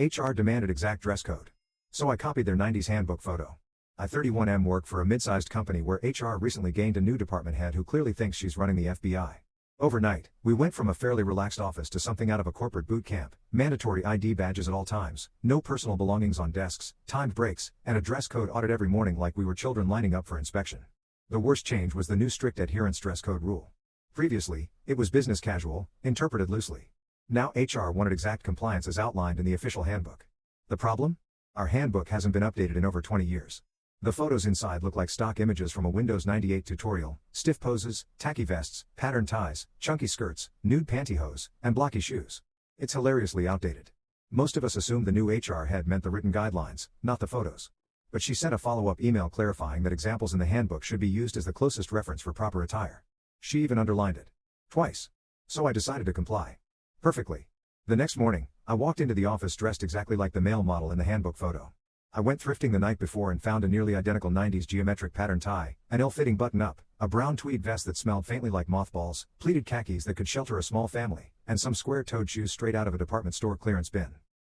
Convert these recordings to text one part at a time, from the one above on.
HR demanded exact dress code. So I copied their 90s handbook photo. I 31M work for a mid-sized company where HR recently gained a new department head who clearly thinks she's running the FBI. Overnight, we went from a fairly relaxed office to something out of a corporate boot camp, mandatory ID badges at all times, no personal belongings on desks, timed breaks, and a dress code audit every morning like we were children lining up for inspection. The worst change was the new strict adherence dress code rule. Previously, it was business casual, interpreted loosely. Now HR wanted exact compliance as outlined in the official handbook. The problem? Our handbook hasn't been updated in over 20 years. The photos inside look like stock images from a Windows 98 tutorial: stiff poses, tacky vests, patterned ties, chunky skirts, nude pantyhose, and blocky shoes. It's hilariously outdated. Most of us assumed the new HR head meant the written guidelines, not the photos. But she sent a follow-up email clarifying that examples in the handbook should be used as the closest reference for proper attire. She even underlined it. Twice. So I decided to comply. Perfectly. The next morning, I walked into the office dressed exactly like the male model in the handbook photo. I went thrifting the night before and found a nearly identical 90s geometric pattern tie, an ill-fitting button-up, a brown tweed vest that smelled faintly like mothballs, pleated khakis that could shelter a small family, and some square-toed shoes straight out of a department store clearance bin.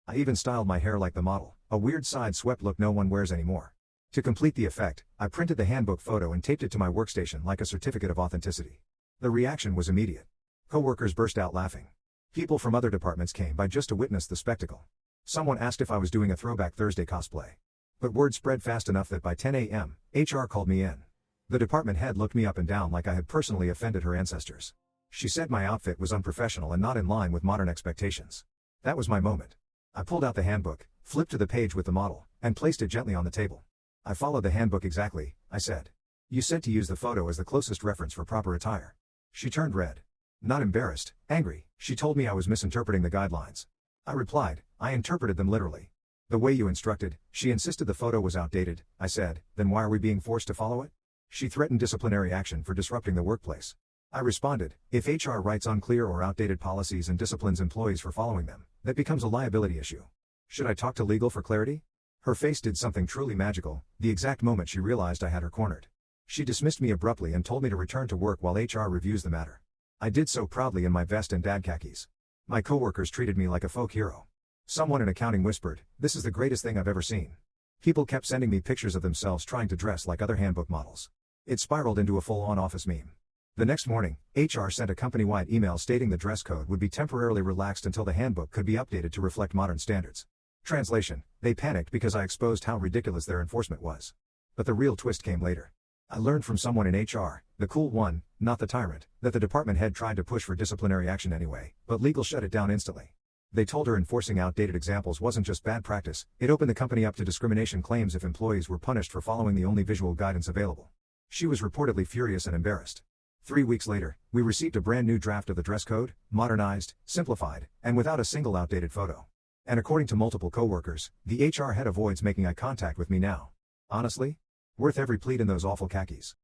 I even styled my hair like the model, a weird side-swept look no one wears anymore. To complete the effect, I printed the handbook photo and taped it to my workstation like a certificate of authenticity. The reaction was immediate. Coworkers burst out laughing. People from other departments came by just to witness the spectacle. Someone asked if I was doing a Throwback Thursday cosplay. But word spread fast enough that by 10 a.m., HR called me in. The department head looked me up and down like I had personally offended her ancestors. She said my outfit was unprofessional and not in line with modern expectations. That was my moment. I pulled out the handbook, flipped to the page with the model, and placed it gently on the table. I followed the handbook exactly, I said. You said to use the photo as the closest reference for proper attire. She turned red. Not embarrassed, angry, she told me I was misinterpreting the guidelines. I replied, I interpreted them literally. The way you instructed. She insisted the photo was outdated. I said, then why are we being forced to follow it? She threatened disciplinary action for disrupting the workplace. I responded, if HR writes unclear or outdated policies and disciplines employees for following them, that becomes a liability issue. Should I talk to legal for clarity? Her face did something truly magical, the exact moment she realized I had her cornered. She dismissed me abruptly and told me to return to work while HR reviews the matter. I did so proudly in my vest and dad khakis. My coworkers treated me like a folk hero. Someone in accounting whispered, this is the greatest thing I've ever seen. People kept sending me pictures of themselves trying to dress like other handbook models. It spiraled into a full-on office meme. The next morning, HR sent a company-wide email stating the dress code would be temporarily relaxed until the handbook could be updated to reflect modern standards. Translation, they panicked because I exposed how ridiculous their enforcement was. But the real twist came later. I learned from someone in HR, the cool one, not the tyrant, that the department head tried to push for disciplinary action anyway, but legal shut it down instantly. They told her enforcing outdated examples wasn't just bad practice, it opened the company up to discrimination claims if employees were punished for following the only visual guidance available. She was reportedly furious and embarrassed. 3 weeks later, we received a brand new draft of the dress code, modernized, simplified, and without a single outdated photo. And according to multiple coworkers, the HR head avoids making eye contact with me now. Honestly? Worth every pleat in those awful khakis.